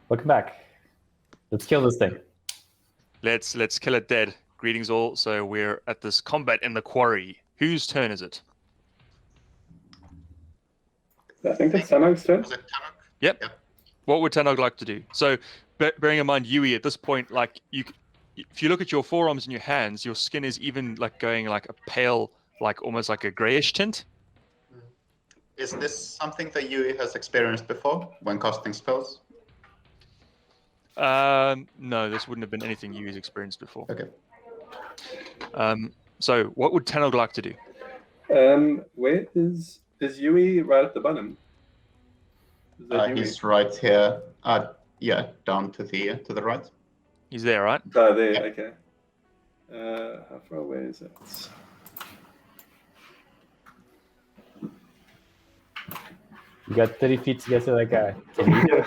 Welcome back. Let's kill this thing. Let's kill it dead. Greetings all. So we're at this combat in the quarry. Whose turn is it? I think it's Tanok's turn. Was it Tanok? Yep. Yep. What would Tanog like to do? So, bearing in mind, Yuey, at this point, like if you look at your forearms and your hands, your skin is even like going like a pale, like almost like a grayish tint. Is this something that Yuey has experienced before when casting spells? No, this wouldn't have been anything Yuey's experienced before. Okay. So, what would Tanog like to do? Where is Yuey right at the bottom? Is that Yuey? He's right here. Yeah, down to the right. He's there, right? Oh, there. Yep. Okay. How far away is it? You got 30 feet to get to that guy. Can you?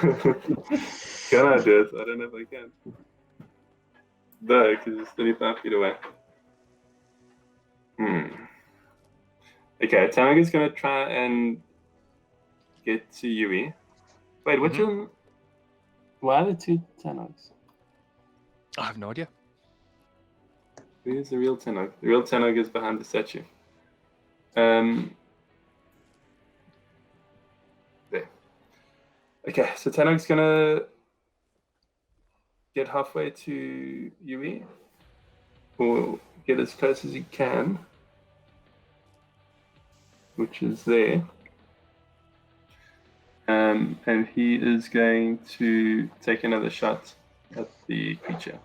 Can I do it? I don't know if I can. No, because it's 35 feet away. Okay, Tanog is going to try and get to Yuey. Wait, which one? Why are the two Tanogs? I have no idea. Where's the real Tanog? The real Tanog is behind the statue. There. Okay, so Tanog's gonna get halfway to Yuey, or get as close as he can, which is there. And he is going to take another shot at the creature.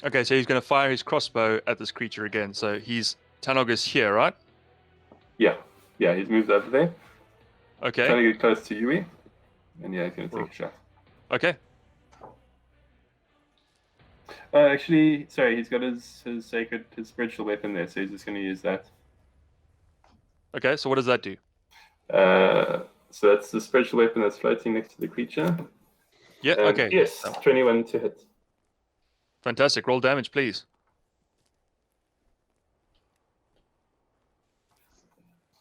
Okay, so he's going to fire his crossbow at this creature again. So Tanog is here, right? Yeah, he's moved over there. Okay. Trying to get close to Yuey. And yeah, he's going to take a shot. Okay. Actually, sorry, he's got his spiritual weapon there, so he's just going to use that. Okay, so what does that do? So that's the spiritual weapon that's floating next to the creature. Yeah, okay. Yes, 21 to hit. Fantastic. Roll damage, please.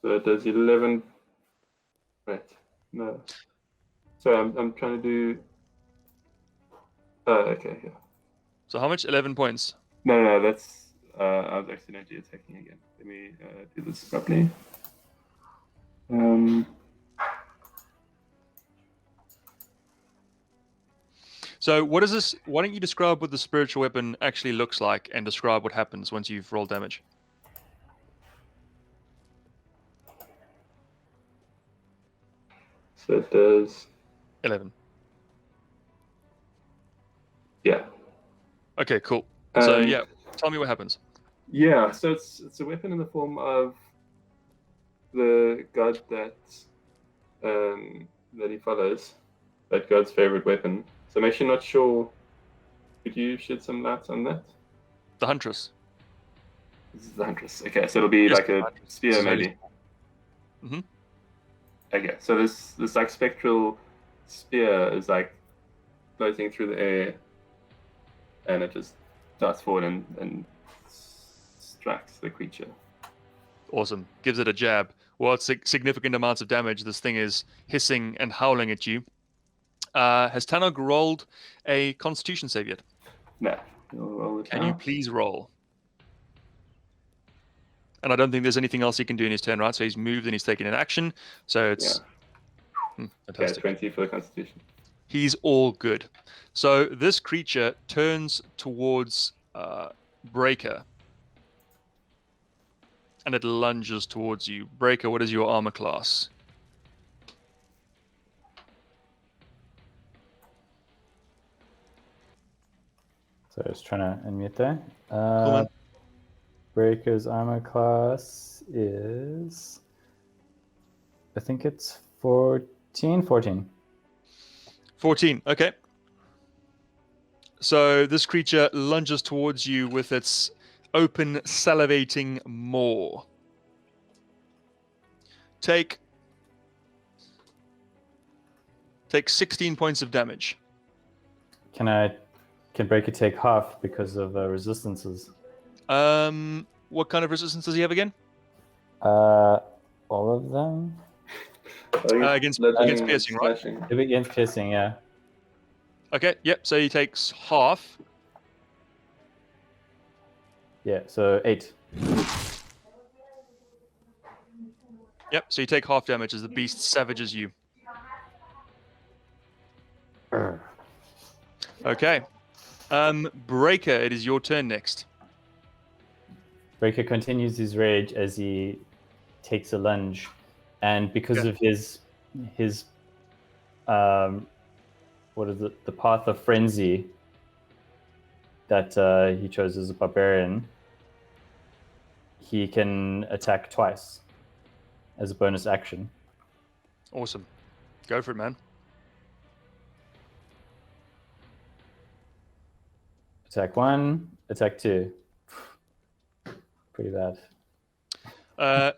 So it does 11. Wait, no. So I'm trying to do. Okay, yeah. So how much? 11 points. No, that's. I was accidentally attacking again. Let me do this properly. So what is this? Why don't you describe what the spiritual weapon actually looks like and describe what happens once you've rolled damage? So it does 11. Yeah. Okay, cool. So yeah, tell me what happens. Yeah, so it's a weapon in the form of the god that he follows, that god's favorite weapon. So I'm actually not sure. Could you shed some light on that? The Huntress. This is the Huntress. Okay, so it'll be Yes, like a spear, maybe. Mm-hmm. Okay, so this like spectral spear is like floating through the air, and it just darts forward and strikes the creature. Awesome. Gives it a jab. Well, it's significant amounts of damage. This thing is hissing and howling at you. Has Tanog rolled a Constitution save yet? No. Roll it Can now. you please roll? And I don't think there's anything else he can do in his turn, right? So he's moved and he's taken an action. So it's fantastic. 20 for the Constitution. He's all good. So this creature turns towards Breaker. And it lunges towards you. Breaker, what is your armor class? So I was trying to unmute there. man. Breaker's armor class is, I think it's 14. 14, okay. So this creature lunges towards you with its open, salivating maw. Take 16 points of damage. Can Breaker take half because of resistances? What kind of resistance does he have again? All of them? Against piercing, right? Against piercing, yeah. Okay, yep. So he takes half. Yeah, so 8. Yep. So you take half damage as the beast savages you. Okay. Breaker, it is your turn next. Breaker continues his rage as he takes a lunge, and because of his what is it, the path of frenzy that he chose as a barbarian, he can attack twice as a bonus action. Awesome. Go for it, man. Attack 1, attack 2. Pretty bad.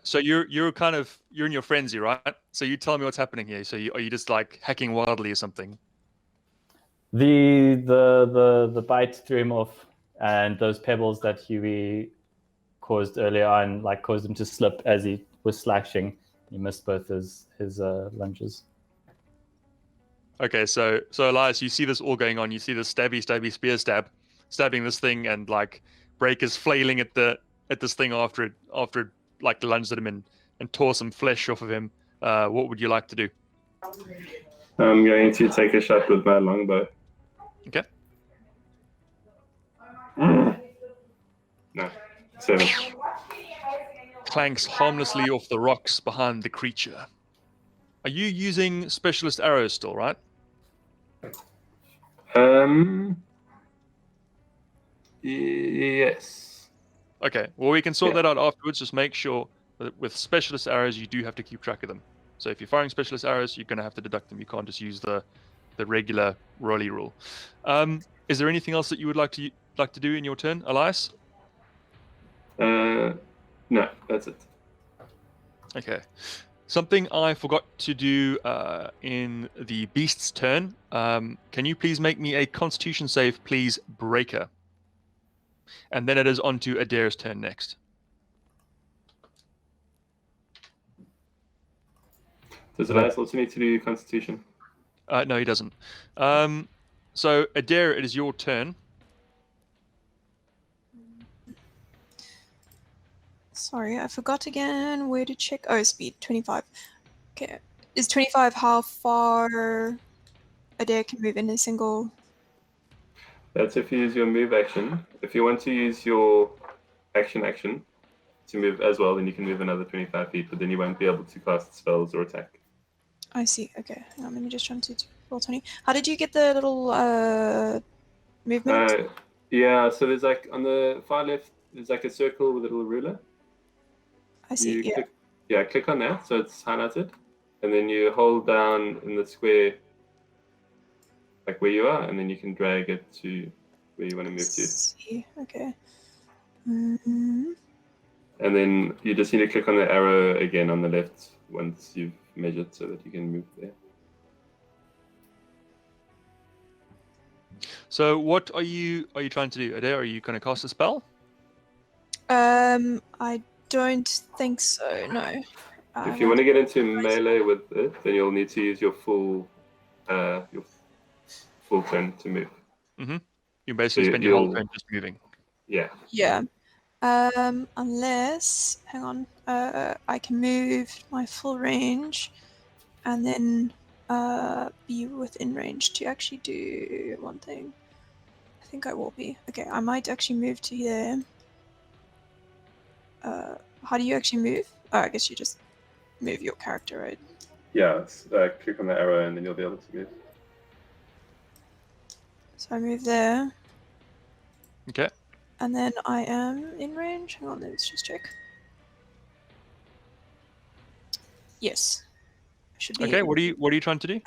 So you're in your frenzy, right? So you tell me what's happening here. So are you just like hacking wildly or something? The bite threw him off, and those pebbles that Huey caused earlier on caused him to slip as he was slashing. He missed both his lunges. Okay, so Elias, you see this all going on. You see the stabby spear stabbing this thing, and Breaker's flailing at this thing after it lunged at him and tore some flesh off of him. What would you like to do? I'm going to take a shot with my longbow. Okay. No, 7. Clanks harmlessly off the rocks behind the creature. Are you using specialist arrows still, right? Yes. Okay. Well, we can sort that out afterwards. Just make sure that with specialist arrows, you do have to keep track of them. So if you're firing specialist arrows, you're going to have to deduct them. You can't just use the regular rolly rule. Is there anything else that you would like to do in your turn, Elias? No, that's it. Okay. Something I forgot to do in the beast's turn. Can you please make me a Constitution save, please, Breaker? And then it is on to Adair's turn next. Does Elias also need to do Constitution? No, he doesn't. So Adair, it is your turn. Sorry, I forgot again where to check. Oh, speed, 25. Okay. Is 25 how far Adair can move in a single? That's if you use your move action. If you want to use your action to move as well, then you can move another 25 feet, but then you won't be able to cast spells or attack. I see. Okay. Hang on, let me just jump to roll 20. How did you get the little movement? Yeah, so there's on the far left, there's a circle with a little ruler. I see. Click on that, so it's highlighted, and then you hold down in the square, where you are, and then you can drag it to where you want to move to. See. Okay. Mm-hmm. And then you just need to click on the arrow again on the left once you've measured, so that you can move there. So what are you trying to do, Adair? Are you going to cast a spell? I don't think so. No. If you want to get into melee with it, then you'll need to use your full turn to move. Mm-hmm. You basically spend your whole turn just moving. Yeah. Yeah. Unless, hang on, I can move my full range, and then be within range to actually do one thing. I think I will be. Okay, I might actually move to there. How do you actually move? Oh, I guess you just move your character, right? Yeah, click on the arrow and then you'll be able to move. So I move there. Okay. And then I am in range. Hang on, let's just check. Yes. I should be. Okay, what are you trying to do?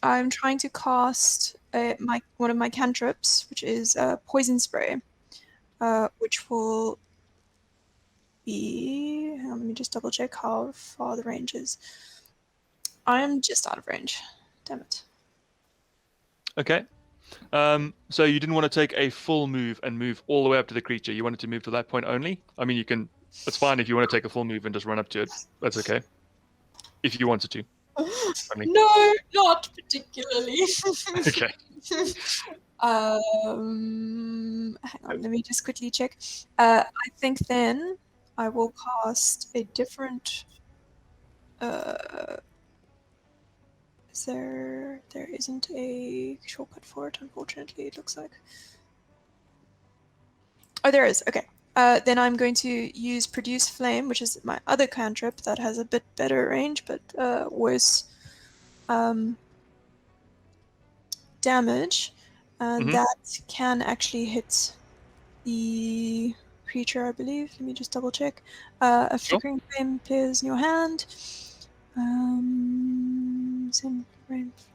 I'm trying to cast one of my cantrips, which is poison spray, which will be. Hang on, let me just double check how far the range is. I am just out of range. Damn it. Okay. So you didn't want to take a full move and move all the way up to the creature. You wanted to move to that point only? I mean, you can. It's fine if you want to take a full move and just run up to it. That's okay. If you wanted to. No, not particularly. Okay. Hang on, let me just quickly check. I think then I will cast a different. There isn't a shortcut for it, unfortunately, it looks like. Oh, there is. Okay. Then I'm going to use Produce Flame, which is my other cantrip that has a bit better range, but worse damage. And that can actually hit the creature, I believe. Let me just double check. A flickering flame appears in your hand. Send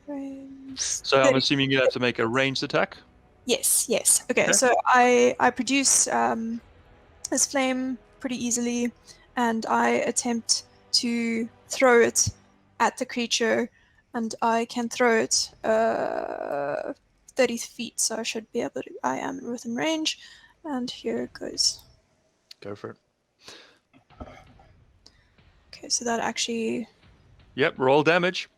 flames. So I'm assuming you have to make a ranged attack. Yes. Okay, so I produce this flame pretty easily, and I attempt to throw it at the creature, and I can throw it 30 feet, so I should be able to. I am within range, and here it goes. Go for it. Okay, so that actually. Yep, roll damage.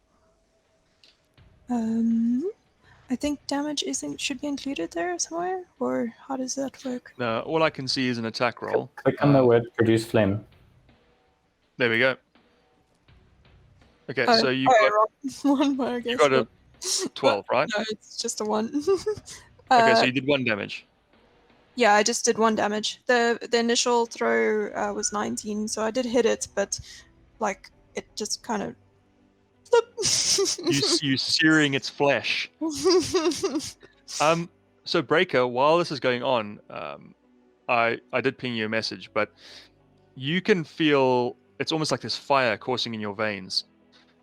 I think damage should be included there somewhere, or how does that work? No, all I can see is an attack roll. Click on the word produce flame. There we go. Okay, so you got one more, I guess. you got a 12, right? No, it's just a 1. Okay, so you did 1 damage. Yeah, I just did 1 damage. The initial throw was 19, so I did hit it, but like it just kind of. You searing its flesh. So Breaker, while this is going on, I did ping you a message, but you can feel it's almost like this fire coursing in your veins.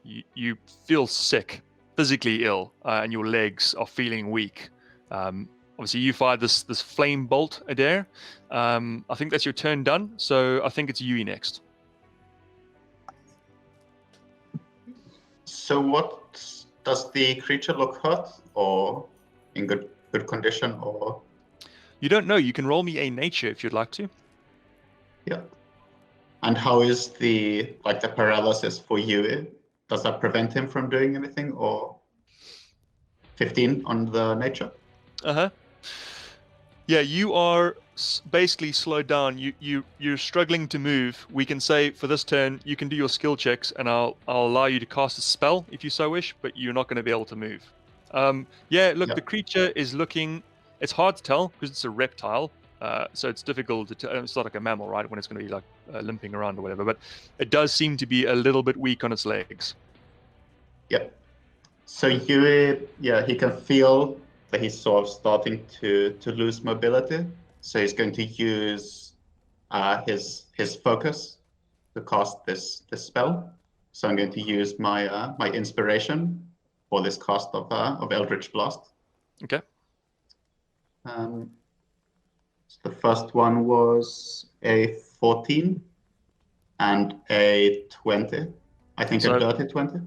You feel sick, physically ill, and your legs are feeling weak. Obviously, you fired this flame bolt, Adair. I think that's your turn done. So I think it's Yuey next. So what does the creature look hurt or in good condition or? You don't know. You can roll me a nature if you'd like to. Yeah. And how is the paralysis for Yuey? Does that prevent him from doing anything or? 15 on the nature. Yeah, you are basically slowed down. You're struggling to move. We can say for this turn you can do your skill checks, and I'll allow you to cast a spell if you so wish, but you're not going to be able to move. The creature is looking. It's hard to tell because it's a reptile, so it's difficult to tell. It's not like a mammal, right? When it's going to be like limping around or whatever, but it does seem to be a little bit weak on its legs. Yeah. So Yuey, he can feel that he's sort of starting to lose mobility. So he's going to use his focus to cast this spell. So I'm going to use my my inspiration for this cast of Eldritch Blast. Okay. So the first one was a 14 and a 20. I think a dirty 20.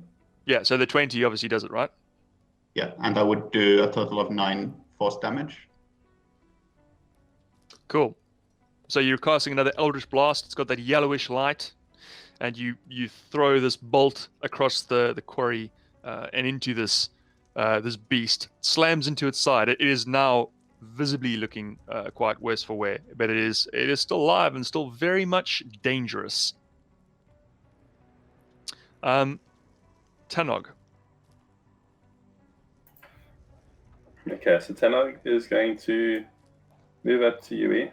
Yeah, so the 20 obviously does it, right? Yeah, and I would do a total of 9 force damage. Cool. So you're casting another Eldritch Blast. It's got that yellowish light, and you throw this bolt across the quarry and into this beast. It slams into its side. It is now visibly looking quite worse for wear, but it is still alive and still very much dangerous. Tanog. Okay, so Tanog is going to move up to Yuey.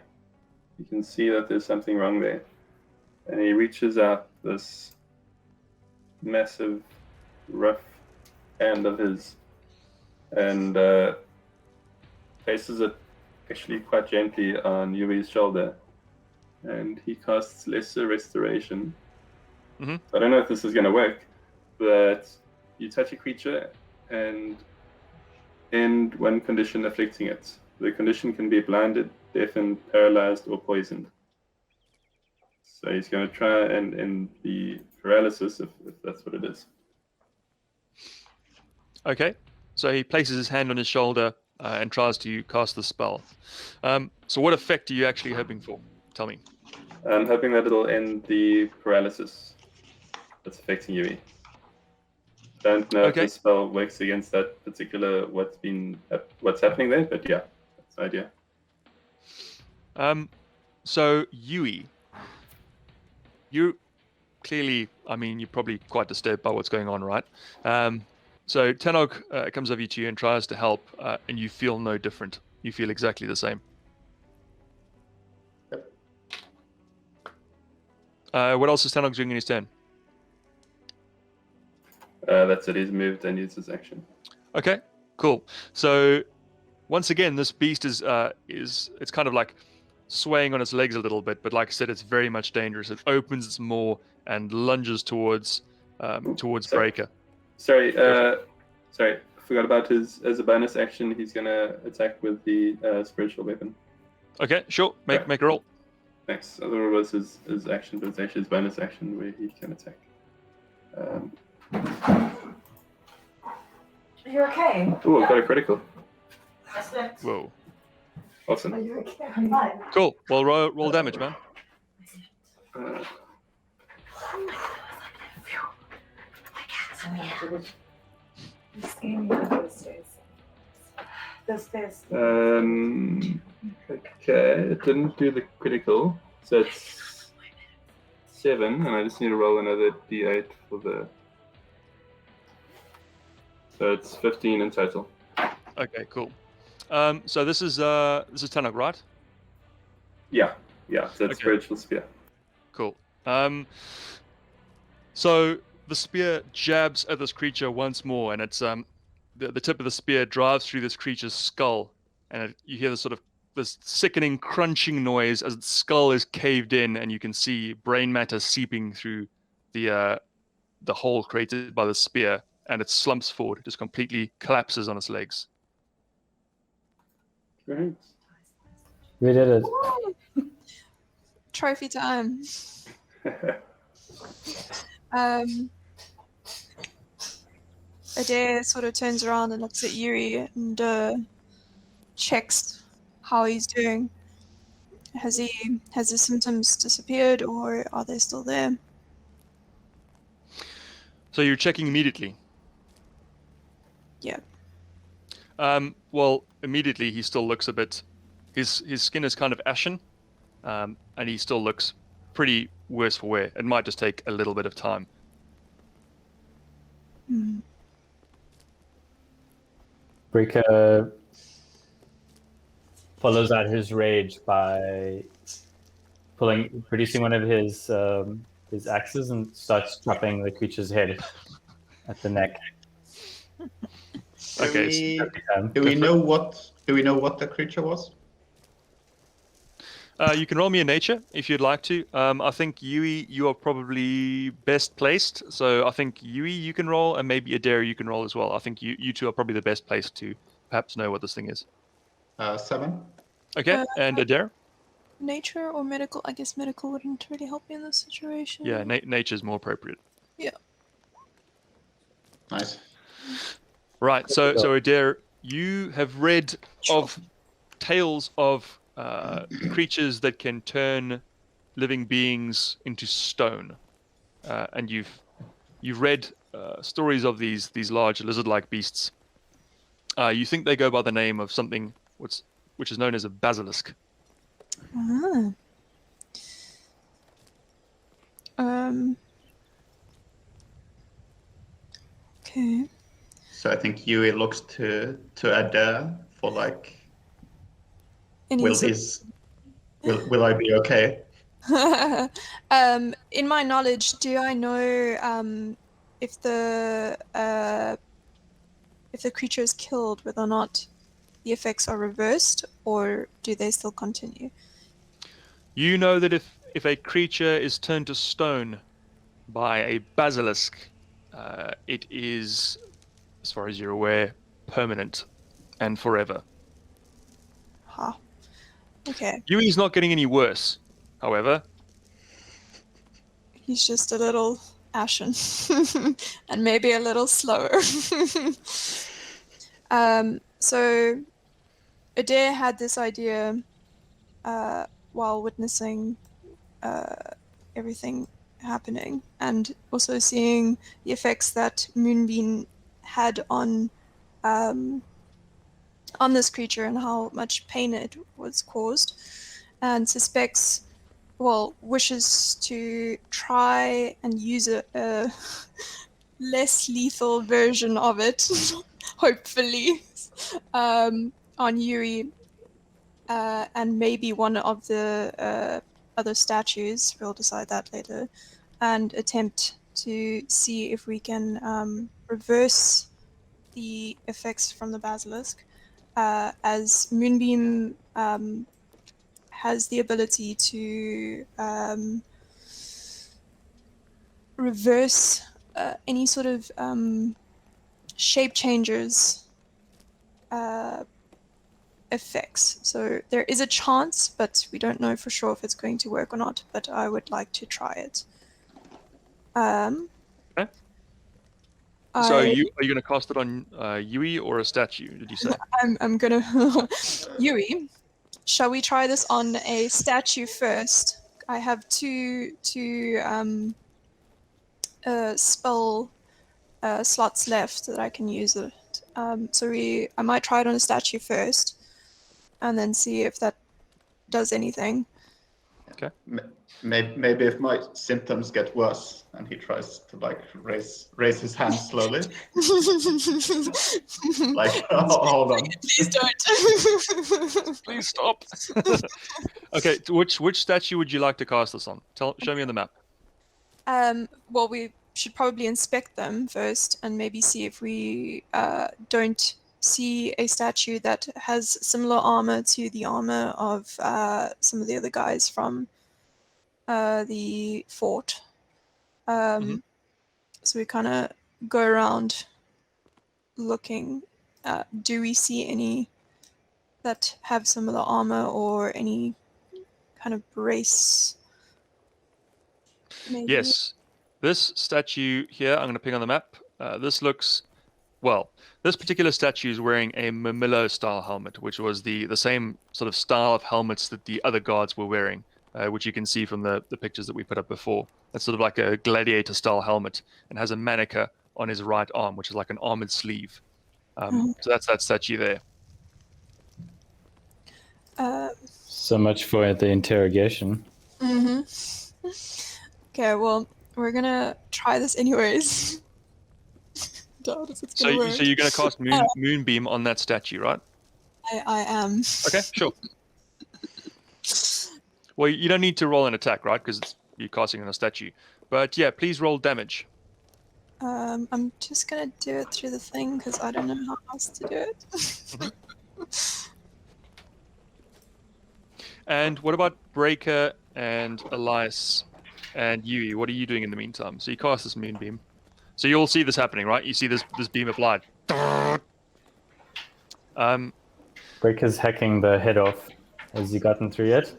You can see that there's something wrong there. And he reaches out this massive, rough hand of his and places it actually quite gently on Yui's shoulder. And he casts Lesser Restoration. Mm-hmm. I don't know if this is going to work, but you touch a creature and end one condition afflicting it. The condition can be blinded, deafened, paralyzed, or poisoned. So he's going to try and end the paralysis if that's what it is. Okay, so he places his hand on his shoulder and tries to cast the spell. So what effect are you actually hoping for? Tell me. I'm hoping that it'll end the paralysis that's affecting Yuey. don't know Okay. if the spell works against that particular what's happening there, but yeah, that's the idea. So Yuey, you clearly, I mean, you're probably quite disturbed by what's going on, right? So Tanog comes over to you and tries to help, and you feel no different. You feel exactly the same. Yep. What else is Tanog doing in his turn? That's it. He's moved and used his action. Okay, cool. So once again, this beast is it's kind of like swaying on its legs a little bit, but like I said, it's very much dangerous. It opens its maw and lunges towards Breaker. Sorry, sorry. I forgot about his as a bonus action. He's gonna attack with the spiritual weapon. Okay, sure. Make a roll. Thanks. I thought it was his action, but it's actually his bonus action where he can attack. You're okay. Oh, I've got a critical. Whoa. Awesome. You're okay. I'm fine. Cool. Well, roll damage, man. Okay, it didn't do the critical, so it's 7, and I just need to roll another d8 for the. So it's 15 in total. Okay, cool. So this is Tanog, right? Yeah. So it's Okay. spiritual spear. Cool. So the spear jabs at this creature once more, and it's the tip of the spear drives through this creature's skull, and you hear this sickening crunching noise as its skull is caved in, and you can see brain matter seeping through the hole created by the spear, and it slumps forward, just completely collapses on its legs. Right. We did it. Trophy time. Adair sort of turns around and looks at Yuey and checks how he's doing. Has the symptoms disappeared, or are they still there? So you're checking immediately. Yeah. Well, immediately he still looks a bit. His skin is kind of ashen, and he still looks pretty worse for wear. It might just take a little bit of time. Hmm. Breaker follows out his rage by producing one of his axes and starts chopping the creature's head at the neck. Okay. Do we know what the creature was? You can roll me a nature if you'd like to. I think Yuey, you are probably best placed. So I think Yuey, you can roll, and maybe Adair, you can roll as well. I think you two are probably the best placed to perhaps know what this thing is. 7. Okay, and Adair? Nature or medical? I guess medical wouldn't really help me in this situation. Yeah, nature's more appropriate. Nice. Right, so Adair, you have read of tales of creatures that can turn living beings into stone, and you've read stories of these large lizard-like beasts. You think they go by the name of something which is known as a basilisk. Ah. Okay. So I think Yuey looks to Adair for like, And will he's- I be okay? in my knowledge, do I know if the creature is killed, whether or not the effects are reversed, or do they still continue? You know that if a creature is turned to stone by a basilisk, it is, as far as you're aware, permanent and forever. Huh. Okay. Yui's not getting any worse, however. He's just a little ashen and maybe a little slower. So Adair had this idea while witnessing everything happening, and also seeing the effects that Moonbeam had on this creature and how much pain it was caused, and suspects, well, wishes to try and use a less lethal version of it, hopefully, on Yuey, and maybe one of the other statues. We'll decide that later, and attempt to see if we can reverse the effects from the basilisk, as Moonbeam has the ability to reverse any sort of shape changes effects. So there is a chance, but we don't know for sure if it's going to work or not, but I would like to try it. Okay. So are you going to cast it on Yuey or a statue, did you say? I'm gonna Yuey, shall we try this on a statue first? I have two spell slots left that I can use it. So I might try it on a statue first, and then see if that does anything. Okay. Maybe if my symptoms get worse and he tries to like raise his hand slowly. Like, hold on. Please don't. Please stop. Okay, which statue would you like to cast this on? Show me on the map. Well, we should probably inspect them first and maybe see if we don't see a statue that has similar armor to the armor of some of the other guys from the fort. So we kind of go around looking. Do we see any that have similar armor or any kind of brace? Maybe? Yes. This statue here, I'm going to ping on the map. This looks, well, this particular statue is wearing a Murmillo style helmet, which was the same sort of style of helmets that the other guards were wearing, which you can see from the pictures that we put up before. It's sort of like a gladiator style helmet and has a manica on his right arm, which is like an armored sleeve. So that's that statue there. So much for the interrogation. Okay, well, we're gonna try this anyways. Doubt if it's gonna work. So you're going to cast Moonbeam on that statue, right? I am. Okay, sure. Well, you don't need to roll an attack, right? Because you're casting on a statue. But yeah, please roll damage. I'm just gonna do it through the thing because I don't know how else to do it. And what about Breaker and Elias and Yuey? What are you doing in the meantime? So you cast this Moonbeam. So you'll see this happening, right? You see this beam of light. Breaker's hacking the head off. Has he gotten through yet?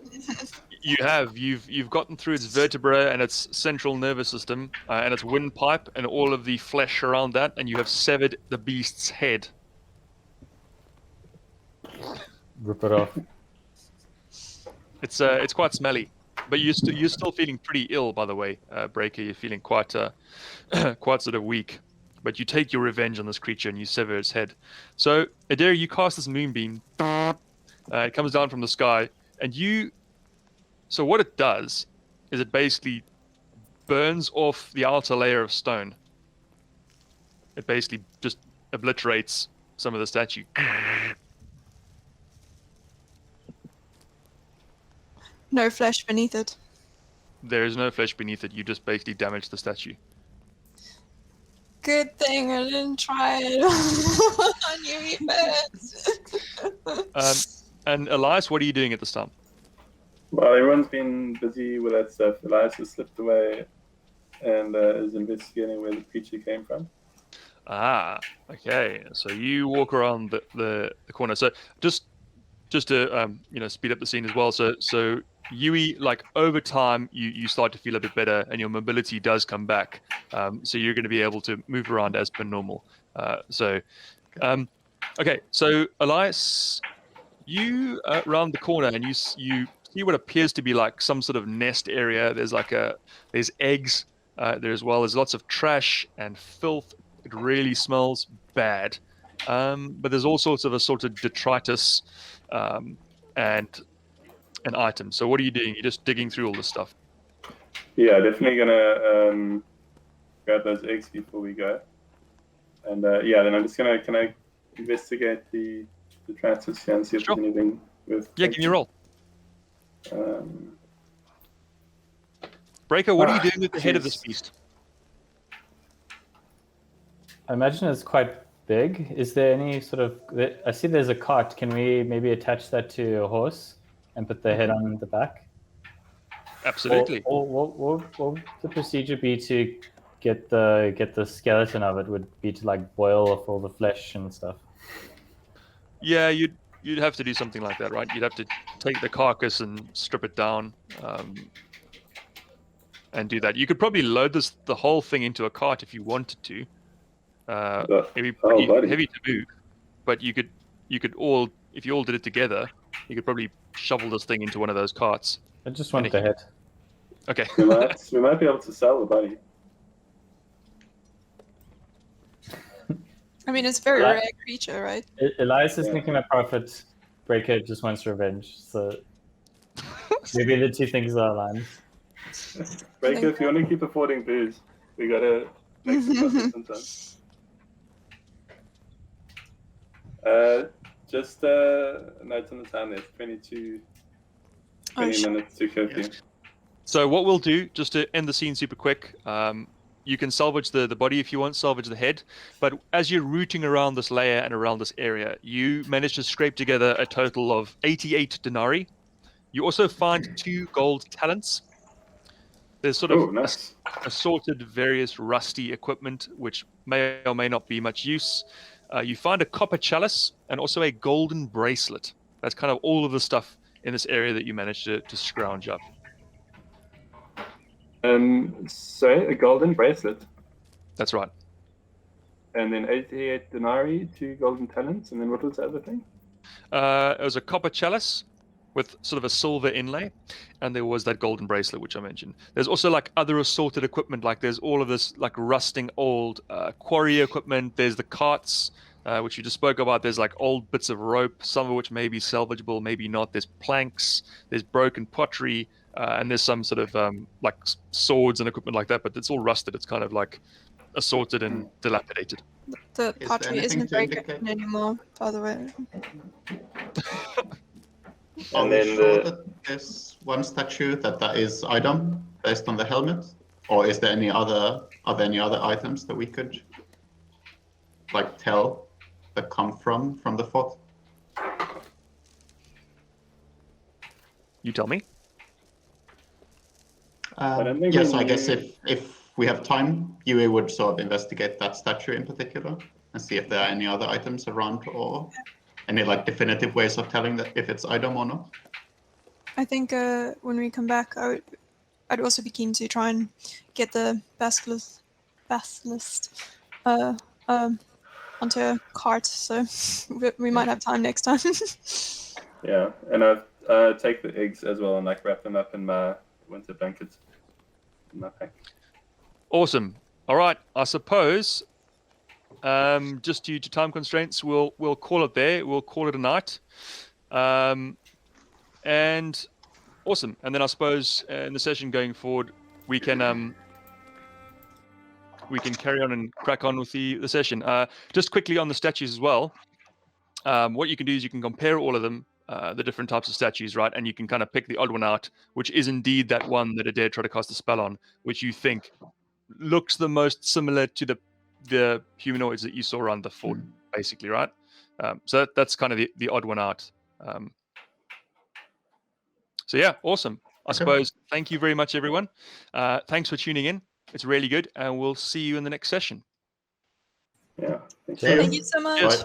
You have. You've gotten through its vertebra and its central nervous system and its windpipe and all of the flesh around that, and you have severed the beast's head. Rip it off. It's quite smelly, but you're still feeling pretty ill, by the way, Breaker. You're feeling quite quite sort of weak, but you take your revenge on this creature and you sever its head. So Adair, you cast this Moonbeam. It comes down from the sky, and you. So what it does is it basically burns off the outer layer of stone. It basically just obliterates some of the statue. No flesh beneath it. There is no flesh beneath it. You just basically damage the statue. Good thing I didn't try it on you first. And Elias, what are you doing at this time? Well, everyone's been busy with that stuff. Elias has slipped away and is investigating where the creature came from. Ah, okay. So you walk around the corner. So just to speed up the scene as well. So Yuey, like over time, you start to feel a bit better, and your mobility does come back. So you're going to be able to move around as per normal. Okay. So Elias, you round the corner and you see what appears to be like some sort of nest area. There's eggs there as well. There's lots of trash and filth. It really smells bad. But there's all sorts of assorted detritus and items. So what are you doing? You're just digging through all this stuff. Yeah, definitely gonna grab those eggs before we go. And then I'm just gonna investigate the transits here and see if Sure. there's anything with. Yeah, give me a roll. Breaker, what are you doing at the head of this beast? I imagine it's quite big. Is there any sort of... I see there's a cart. Can we maybe attach that to a horse and put the head on the back? Absolutely. Or what would the procedure be to get the skeleton of it? Would be to like boil off all the flesh and stuff? Yeah, you'd have to do something like that, right? You'd have to take the carcass and strip it down and do that. You could probably load the whole thing into a cart if you wanted to. It'd be pretty heavy to move, but you could all, if you all did it together, you could probably shovel this thing into one of those carts. I just want the head. Okay. we might be able to sell the body. I mean, it's a very rare creature, right? Elias is making a profit. Breaker just wants revenge. So maybe the two things are aligned. Breaker, if you want to keep affording booze, we gotta make some profit sometimes. Just notes on the time. There's 20 minutes to curfew. Yes. So what we'll do, just to end the scene super quick, you can salvage the body if you want, salvage the head. But as you're rooting around this layer and around this area, you manage to scrape together a total of 88 denarii. You also find 2 gold talents. There's sort of nice. assorted various rusty equipment, which may or may not be much use. You find a copper chalice and also a golden bracelet. That's kind of all of the stuff in this area that you managed to scrounge up. So a golden bracelet. That's right. And then 88 denarii, 2 golden talents, and then what was the other thing? It was a copper chalice with sort of a silver inlay, and there was that golden bracelet which I mentioned. There's also like other assorted equipment, like there's all of this like rusting old quarry equipment. There's the carts, which you just spoke about. There's like old bits of rope, some of which may be salvageable, maybe not. There's planks, there's broken pottery, and there's some sort of like swords and equipment like that, but it's all rusted. It's kind of like assorted and dilapidated. The pottery isn't very good anymore, by the way. Are we sure that there's one statue that is item based on the helmet, or is there any other? Are there any other items that we could like tell that come from the fort? You tell me. Yes, I guess if we have time, Yuey would sort of investigate that statue in particular and see if there are any other items around or any like definitive ways of telling that if it's item or not. I think when we come back, I'd also be keen to try and get the basilisk onto a cart, so we might have time next time. Yeah, and I take the eggs as well and like wrap them up in my winter blankets in my pack. Awesome. All right. I suppose, just due to time constraints, we'll call it there. We'll call it a night. And awesome. And then I suppose in the session going forward, we can carry on and crack on with the session. Just quickly on the statues as well. What you can do is you can compare all of them, the different types of statues, right? And you can kind of pick the odd one out, which is indeed that one that Adair tried to cast a spell on, which you think looks the most similar to the humanoids that you saw around the fort, basically, right? So that's kind of the odd one out. So yeah, awesome. I suppose, thank you very much, everyone. Thanks for tuning in. It's really good, and we'll see you in the next session. Yeah. Thank you so much. Cheers.